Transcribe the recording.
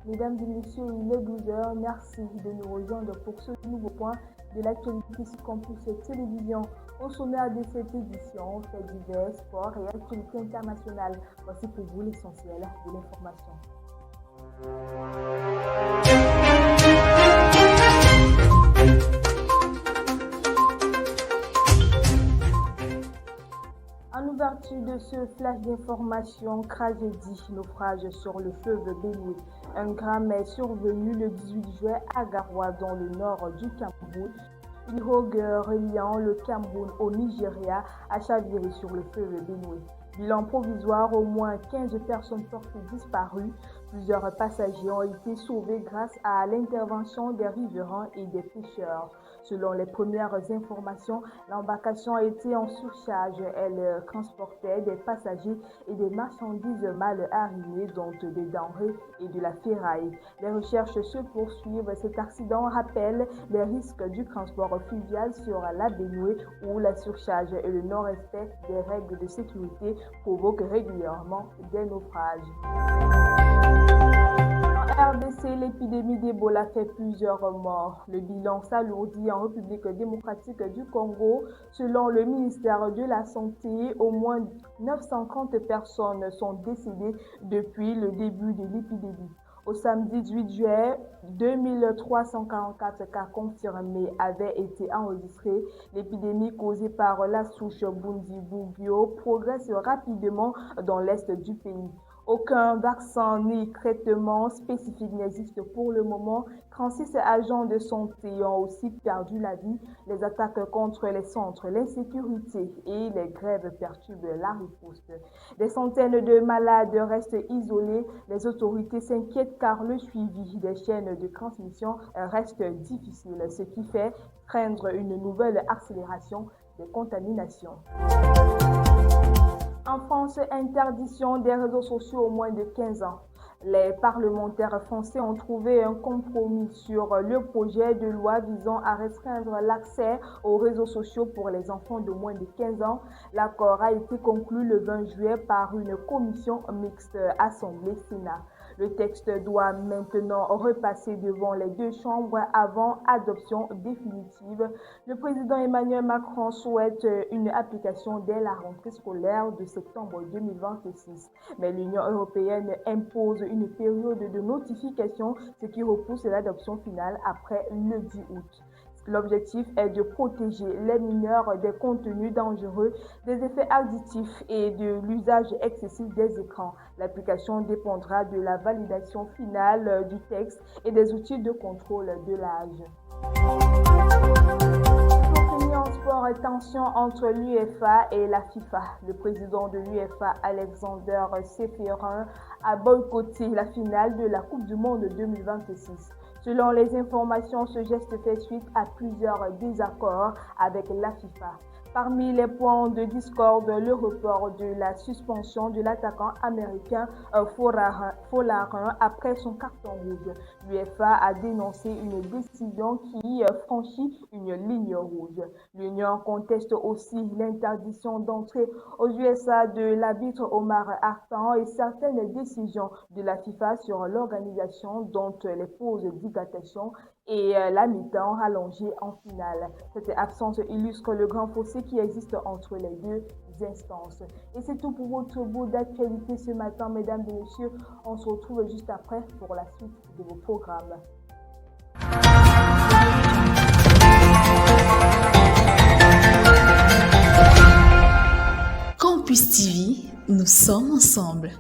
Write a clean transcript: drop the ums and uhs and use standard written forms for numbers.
Mesdames et messieurs, il est 12 heures. Merci de nous rejoindre pour ce nouveau point de l'actualité sur Campus Télévision. Au sommaire de cette édition, faits divers, sport et actualité internationale. Voici pour vous l'essentiel de l'information. En ouverture de ce flash d'information, tragédie, naufrage sur le fleuve Benue. Un drame est survenu le 18 juin à Garoua, dans le nord du Cameroun. Une pirogue reliant le Cameroun au Nigeria a chaviré sur le fleuve Benue. Bilan provisoire, au moins 15 personnes portées disparues. Plusieurs passagers ont été sauvés grâce à l'intervention des riverains et des pêcheurs. Selon les premières informations, l'embarcation était en surcharge. Elle transportait des passagers et des marchandises mal arrimées, dont des denrées et de la ferraille. Les recherches se poursuivent. Cet accident rappelle les risques du transport fluvial sur la Benue, où la surcharge et le non-respect des règles de sécurité provoquent régulièrement des naufrages. En RDC, l'épidémie d'Ebola fait plusieurs morts. Le bilan s'alourdit en République démocratique du Congo. Selon le ministère de la Santé, au moins 930 personnes sont décédées depuis le début de l'épidémie. Au samedi 18 juillet, 2344 cas confirmés avaient été enregistrés. L'épidémie causée par la souche Bundibugyo progresse rapidement dans l'est du pays. Aucun vaccin ni traitement spécifique n'existe pour le moment. 36 agents de santé ont aussi perdu la vie. Les attaques contre les centres, l'insécurité et les grèves perturbent la riposte. Des centaines de malades restent isolés. Les autorités s'inquiètent car le suivi des chaînes de transmission reste difficile, ce qui fait craindre une nouvelle accélération des contaminations. En France, interdiction des réseaux sociaux aux moins de 15 ans. Les parlementaires français ont trouvé un compromis sur le projet de loi visant à restreindre l'accès aux réseaux sociaux pour les enfants de moins de 15 ans. L'accord a été conclu le 20 juillet par une commission mixte Assemblée-Sénat. Le texte doit maintenant repasser devant les deux chambres avant adoption définitive. Le président Emmanuel Macron souhaite une application dès la rentrée scolaire de septembre 2026. Mais l'Union européenne impose une période de notification, ce qui repousse l'adoption finale après le 10 août. L'objectif est de protéger les mineurs des contenus dangereux, des effets additifs et de l'usage excessif des écrans. L'application dépendra de la validation finale du texte et des outils de contrôle de l'âge. En sport, tension entre l'UEFA et la FIFA. Le président de l'UEFA, Alexander Ceferin, a boycotté la finale de la Coupe du Monde 2026. Selon les informations, ce geste fait suite à plusieurs désaccords avec la FIFA. Parmi les points de discorde, le report de la suspension de l'attaquant américain Folarin après son carton rouge. L'UEFA a dénoncé une décision qui franchit une ligne rouge. L'Union conteste aussi l'interdiction d'entrée aux USA de l'arbitre Omar Hartan et certaines décisions de la FIFA sur l'organisation, dont les pauses d'hydratation et la mi-temps rallongée en finale. Cette absence illustre le grand fossé qui existe entre les deux instances. Et c'est tout pour votre bout d'actualité ce matin, mesdames et messieurs. On se retrouve juste après pour la suite de vos programmes. Campus TV, nous sommes ensemble.